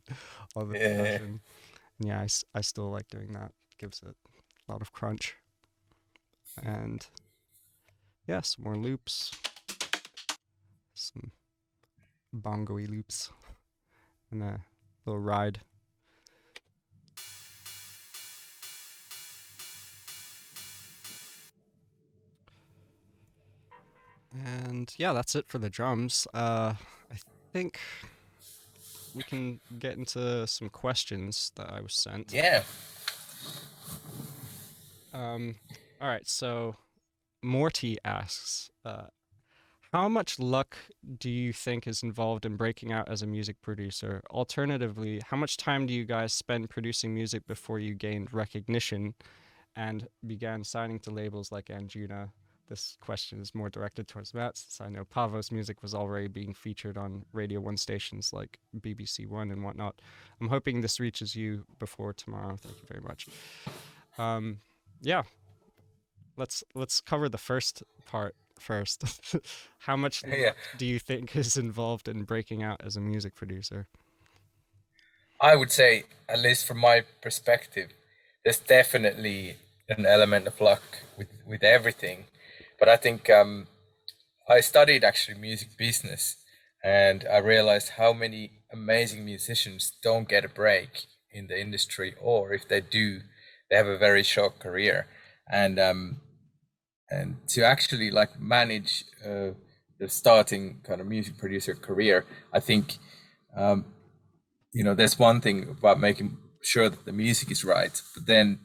all the Yeah. percussion. And yeah, I still like doing that. Gives it a lot of crunch. And yeah, some more loops, some bongo-y loops, and a little ride. And yeah, that's it for the drums. I think we can get into some questions that I was sent. Yeah. All right, so Morty asks, how much luck do you think is involved in breaking out as a music producer? Alternatively, how much time do you guys spend producing music before you gained recognition and began signing to labels like Anjuna? This question is more directed towards Matt, since I know Paavo's music was already being featured on Radio 1 stations like BBC One and whatnot. I'm hoping this reaches you before tomorrow. Thank you very much. Yeah, let's cover the first part first. How much Yeah. luck do you think is involved in breaking out as a music producer? I would say, at least from my perspective, there's definitely an element of luck with everything. But I think I studied actually music business, and I realized how many amazing musicians don't get a break in the industry, or if they do, they have a very short career. And to actually like manage the starting kind of music producer career, I think there's one thing about making sure that the music is right, but then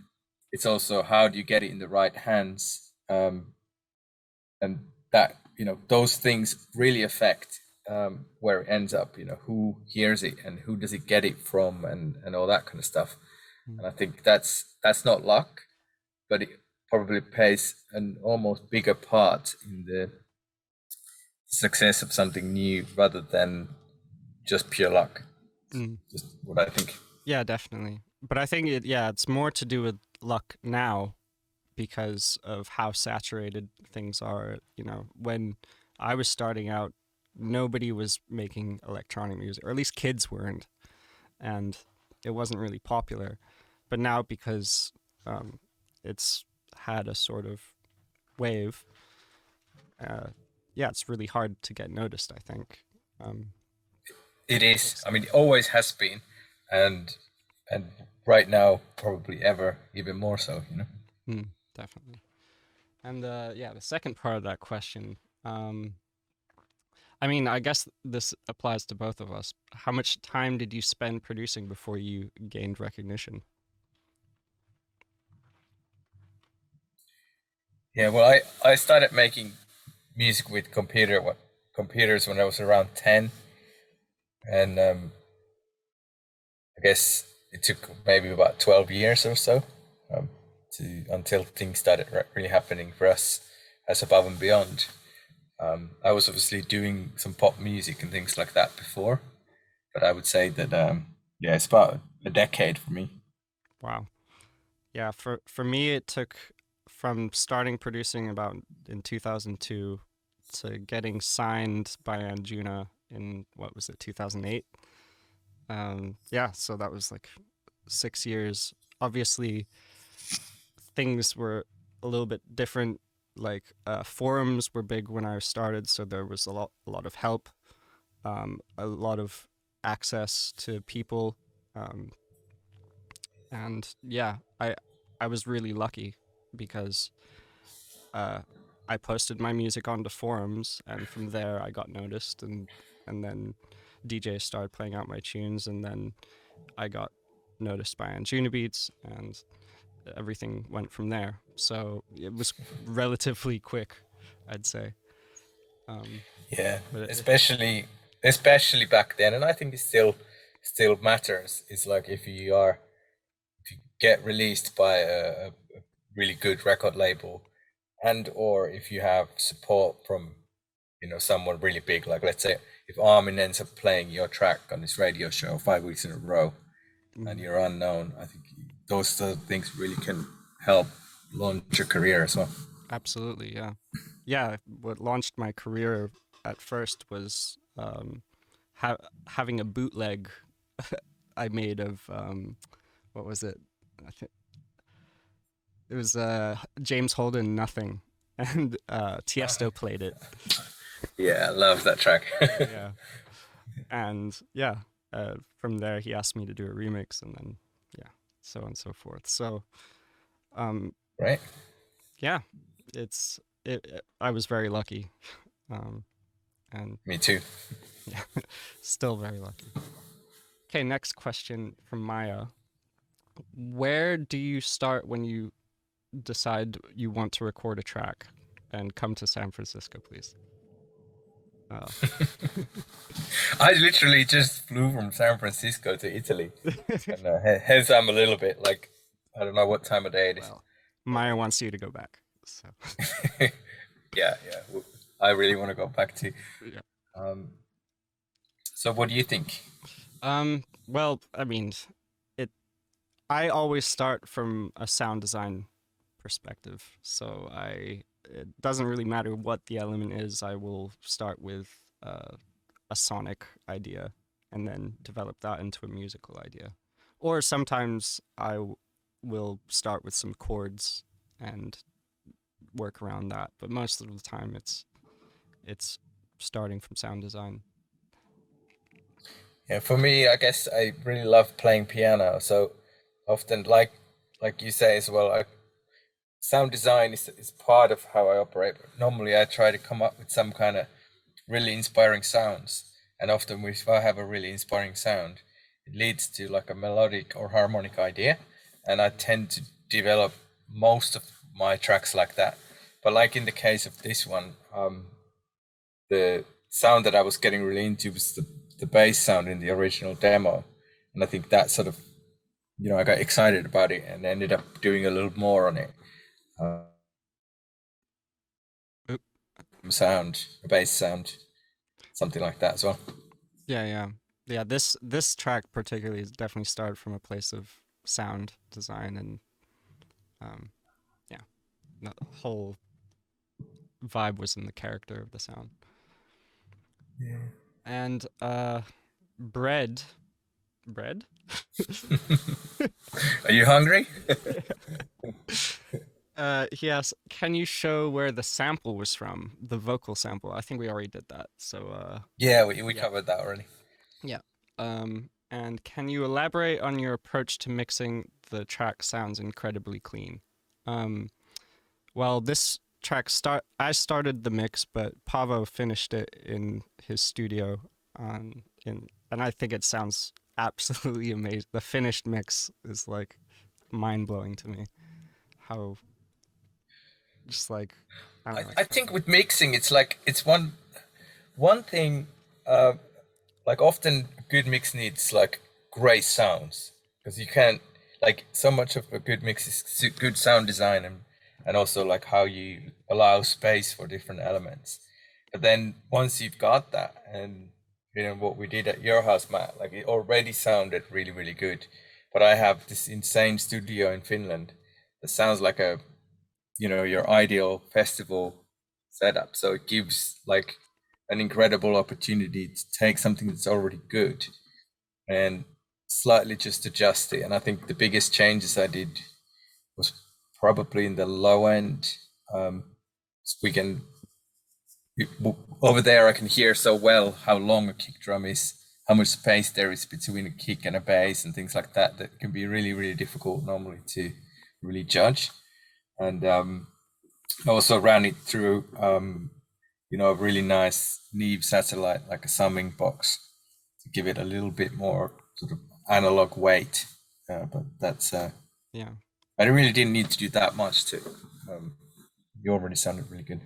it's also how do you get it in the right hands, and that those things really affect where it ends up. Who hears it and who does it get it from, and all that kind of stuff. And I think that's not luck, but it probably plays an almost bigger part in the success of something new rather than just pure luck. Just what I think. Yeah, definitely. But I think it's more to do with luck now because of how saturated things are. When I was starting out, nobody was making electronic music, or at least kids weren't, and it wasn't really popular. But now, because it's had a sort of wave, it's really hard to get noticed, I think. It is. I mean, it always has been, and right now probably ever even more so. Definitely. And the second part of that question. I mean, I guess this applies to both of us. How much time did you spend producing before you gained recognition? Yeah, well, I started making music with computers when I was around 10, and I guess it took maybe about 12 years or so until things started really happening for us as Above and Beyond. I was obviously doing some pop music and things like that before, but I would say that it's about a decade for me. Wow. Yeah, for me it took from starting producing about in 2002 to getting signed by Anjuna in what was it, 2008. So that was like 6 years. Obviously, things were a little bit different. Like forums were big when I started, so there was a lot of help, a lot of access to people, um, and I was really lucky because I posted my music onto forums, and from there I got noticed, and then DJs started playing out my tunes, and then I got noticed by Anjuna Beats, and everything went from there. So it was relatively quick, I'd say. Yeah, But especially back then, and I think it still matters. It's like if you get released by a really good record label, and or if you have support from someone really big, like let's say if Armin ends up playing your track on his radio show 5 weeks in a row, and you're unknown, I think those sort of things really can help launch your career as well. absolutely, yeah. Yeah, what launched my career at first was having a bootleg I made of what was it? I think it was James Holden Nothing, and Tiesto played it. Yeah, I love that track. Yeah, and from there he asked me to do a remix, and then so on and so forth. So Right. yeah, I was very lucky, and Me too. yeah, still very lucky. Okay, next question from Maya. Where do you start when you decide you want to record a track? And come to San Francisco, please. I literally just flew from San Francisco to Italy, and hence I'm a little bit like I don't know what time of day it is. Well, Maya wants you to go back, so yeah. I really want to go back to. yeah. So what do you think? Well, I mean, I always start from a sound design perspective, so it doesn't really matter what the element is. I will start with a sonic idea and then develop that into a musical idea. Or sometimes will start with some chords and work around that. But most of the time, it's starting from sound design. Yeah, for me, I guess I really love playing piano. So often, like you say as well, sound design is part of how I operate. But normally, I try to come up with some kind of really inspiring sounds. And often if I have a really inspiring sound, it leads to like a melodic or harmonic idea. And I tend to develop most of my tracks like that. But like in the case of this one, the sound that I was getting really into was the bass sound in the original demo. And I think that sort of, I got excited about it and ended up doing a little more on it. Oop. Sound, a bass sound, something like that as well. Yeah. This track particularly is definitely started from a place of sound design, and yeah, the whole vibe was in the character of the sound. Yeah. And bread. Are you hungry? He asks, can you show where the sample was from? The vocal sample. I think we already did that. So Yeah, we yeah. covered that already. Yeah. And can you elaborate on your approach to mixing the track sounds incredibly clean? Well, this track I started the mix, but Paavo finished it in his studio and I think it sounds absolutely amazing. The finished mix is like mind-blowing to me. How just like I don't know. I think with mixing, it's like it's one thing. Like often, a good mix needs like great sounds because you can't like so much of a good mix is good sound design and also like how you allow space for different elements. But then once you've got that, and what we did at your house, Matt, like it already sounded really really good. But I have this insane studio in Finland that sounds like a your ideal festival setup. So it gives like an incredible opportunity to take something that's already good and slightly just adjust it. And I think the biggest changes I did was probably in the low end. We can over there I can hear so well how long a kick drum is, how much space there is between a kick and a bass and things like that that can be really really difficult normally to really judge. And I also ran it through a really nice Neve satellite, like a summing box, to give it a little bit more sort of analog weight. But that's Yeah. I really didn't need to do that much to. You already sounded really good.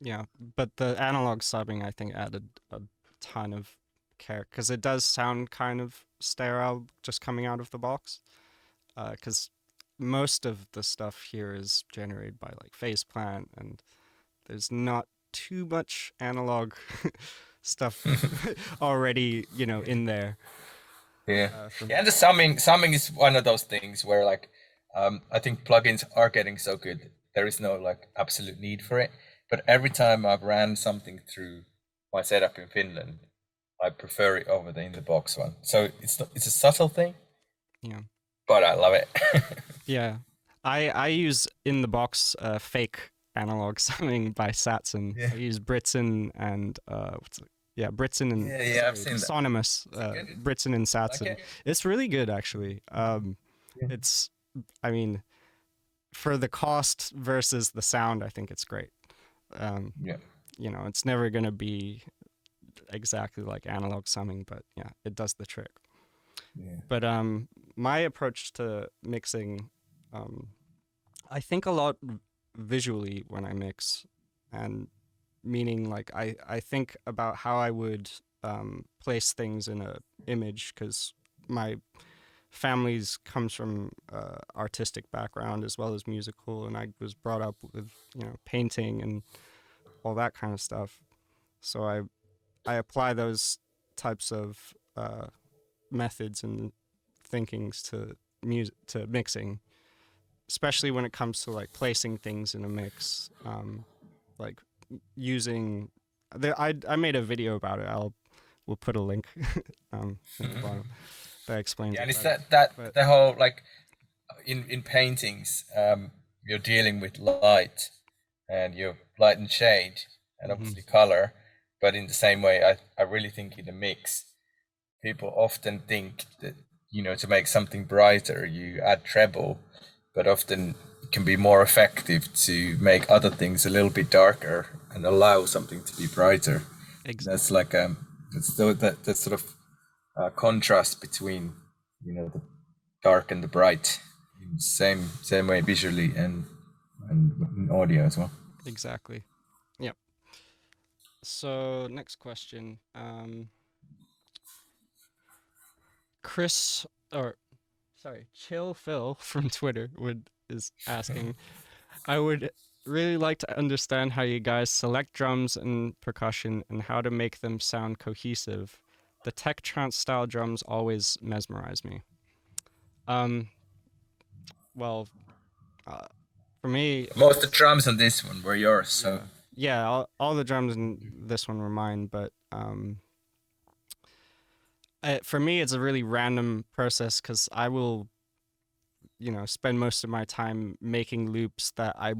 Yeah, but the analog subbing I think added a ton of care because it does sound kind of sterile just coming out of the box. Because most of the stuff here is generated by like Faceplant, and there's not too much analog stuff already, in there. Yeah, For yeah. And the summing is one of those things where like I think plugins are getting so good. There is no like absolute need for it. But every time I've ran something through my setup in Finland, I prefer it over the in the box one. So it's a subtle thing, Yeah. but I love it. Yeah. I use in the box fake analog summing by Satson. Yeah. I use Britzen and Britzen and Yeah, I've seen that. Sonymous, good. Britzen and Satson. Okay. It's really good actually. It's I mean for the cost versus the sound, I think it's great. Yeah. It's never gonna be exactly like analog summing, but yeah, it does the trick. Yeah. But my approach to mixing, I think a lot visually when I mix, and meaning like I think about how I would place things in a image because my family's comes from artistic background as well as musical, and I was brought up with painting and all that kind of stuff. So I apply those types of methods and thinkings to music to mixing, especially when it comes to like placing things in a mix, like using. I made a video about it. We'll put a link in the bottom that explains Yeah, and it it's better. that But the whole like in paintings, you're dealing with light and your light and shade and obviously color, but in the same way, I really think in a mix, people often think that to make something brighter you add treble, but often it can be more effective to make other things a little bit darker and allow something to be brighter. That's like that sort of contrast between the dark and the bright, same way visually and in audio as well. Exactly. Yep. So next question. Chris, or sorry, Chill Phil from Twitter is asking, I would really like to understand how you guys select drums and percussion and how to make them sound cohesive. The tech trance style drums always mesmerize me. Well, for me, most of the drums on this one were yours, so yeah, all the drums in this one were mine, but for me, it's a really random process because I will, spend most of my time making loops that I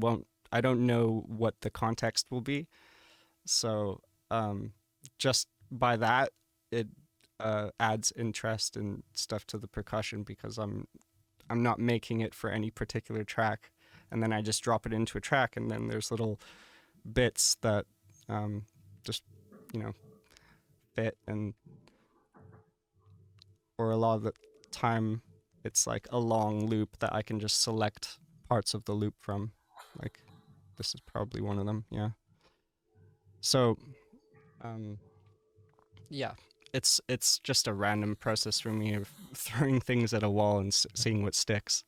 don't know what the context will be. So just by that, it adds interest and stuff to the percussion because I'm not making it for any particular track, and then I just drop it into a track, and then there's little bits that just fit, and or a lot of the time it's like a long loop that I can just select parts of the loop from. Like this is probably one of them. Yeah. So yeah, it's just a random process for me of throwing things at a wall and seeing what sticks.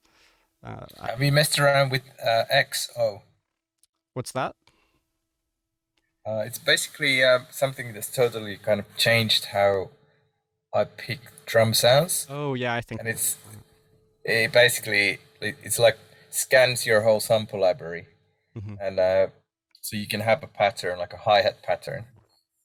Have you messed around with XO? What's that? It's basically something that's totally kind of changed how I pick drum sounds. Oh yeah, I think. And it's like scans your whole sample library, and so you can have a pattern like a hi-hat pattern,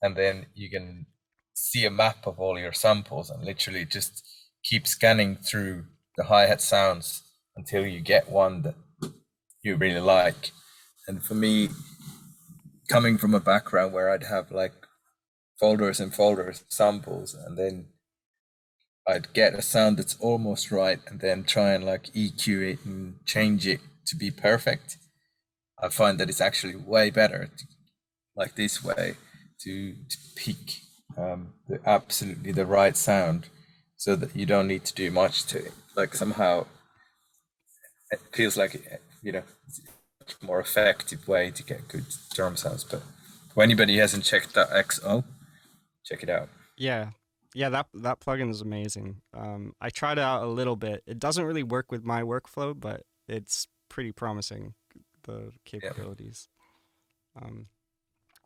and then you can see a map of all your samples and literally just keep scanning through the hi-hat sounds until you get one that you really like. And for me, coming from a background where I'd have like folders and folders of samples, and then I'd get a sound that's almost right and then try and like EQ it and change it to be perfect. I find that it's actually way better like this way to pick absolutely the right sound so that you don't need to do much to it. Like somehow it feels like, it's a much more effective way to get good drum sounds. But if anybody hasn't checked out XO, check it out. Yeah. Yeah, that plugin is amazing. I tried it out a little bit. It doesn't really work with my workflow, but it's pretty promising, the capabilities.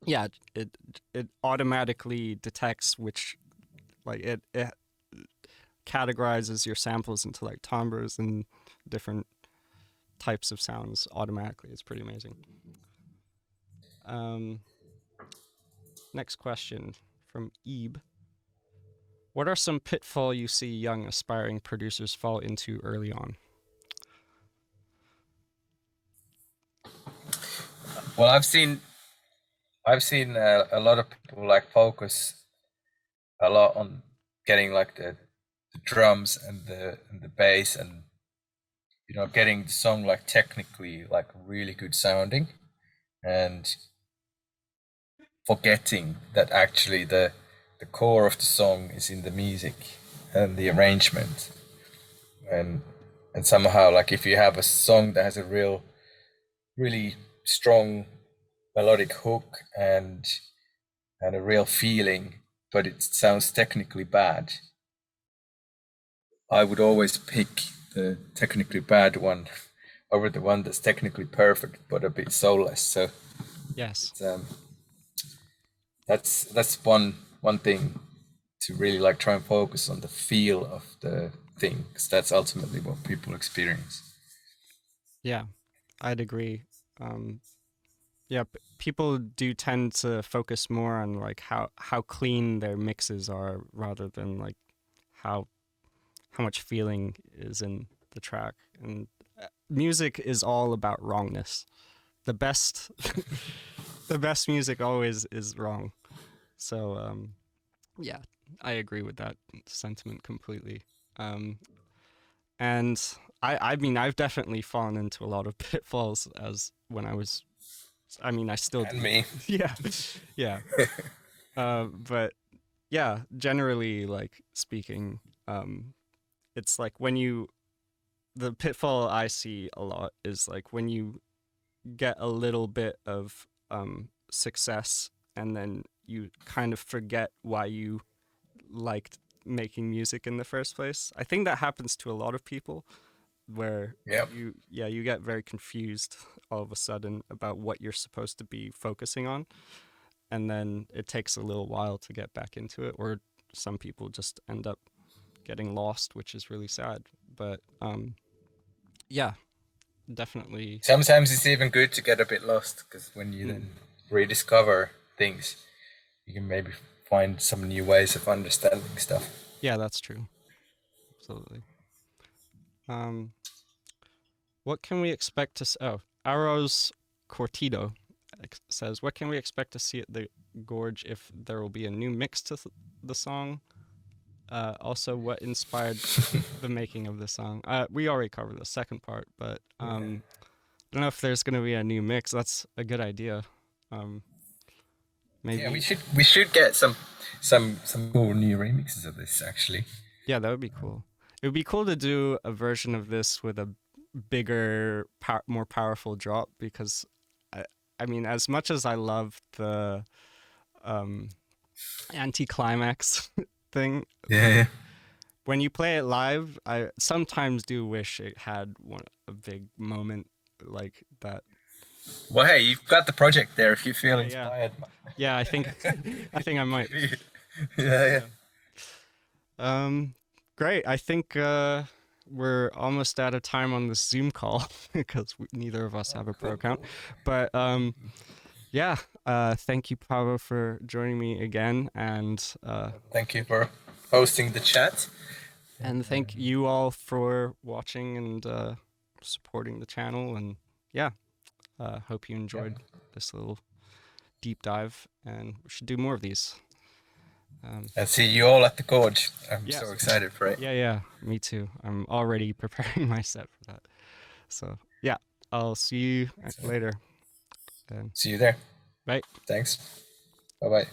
Yeah, it automatically detects which, like it categorizes your samples into like timbres and different types of sounds automatically. It's pretty amazing. Next question from Ebe. What are some pitfalls you see young aspiring producers fall into early on? Well, I've seen a lot of people like focus a lot on getting like the drums and the bass, and getting the song like technically like really good sounding, and forgetting that actually the core of the song is in the music and the arrangement, and somehow like if you have a song that has a really strong melodic hook and a real feeling, but it sounds technically bad, I would always pick the technically bad one over the one that's technically perfect but a bit soulless. So yes, that's one thing to really like try and focus on the feel of the thing, because that's ultimately what people experience. Yeah, I'd agree. Yeah, people do tend to focus more on like how clean their mixes are rather than like how much feeling is in the track. And music is all about wrongness. The best the best music always is wrong. So yeah, I agree with that sentiment completely. And I mean, I've definitely fallen into a lot of pitfalls as when I was. I mean, I still do. And me. Yeah, yeah. But yeah, generally, like speaking, it's like when you the pitfall I see a lot is like when you get a little bit of success and then you kind of forget why you liked making music in the first place. I think that happens to a lot of people where Yep. you get very confused all of a sudden about what you're supposed to be focusing on, and then it takes a little while to get back into it, or some people just end up getting lost, which is really sad. But yeah, definitely. Sometimes it's even good to get a bit lost, because when you then rediscover things, you can maybe find some new ways of understanding stuff. Yeah, that's true. Absolutely. Um, what can we expect to? Oh, Arrows Cortido says, "What can we expect to see at the Gorge if there will be a new mix to the song? Also, what inspired the making of the song?" We already covered the second part, but I don't know if there's gonna be a new mix. That's a good idea. Maybe. Yeah, we should get some cool new remixes of this actually. Yeah, that would be cool. It would be cool to do a version of this with a bigger, more powerful drop, because I mean, as much as I love the anticlimax thing, Yeah. when you play it live, I sometimes do wish it had a big moment like that. Well, hey, you've got the project there if you feel Yeah. inspired. Yeah, I think I might. Yeah. Great. I think we're almost out of time on this Zoom call because neither of us have a pro account. But yeah, thank you, Paavo, for joining me again, and Thank you for hosting the chat. and thank you all for watching and supporting the channel. And yeah, hope you enjoyed this little deep dive, and we should do more of these. And see you all at the Gorge. I'm so excited for it. Yeah, me too. I'm already preparing my set for that. So yeah, I'll see you later. See you there. Bye. Thanks. Bye-bye.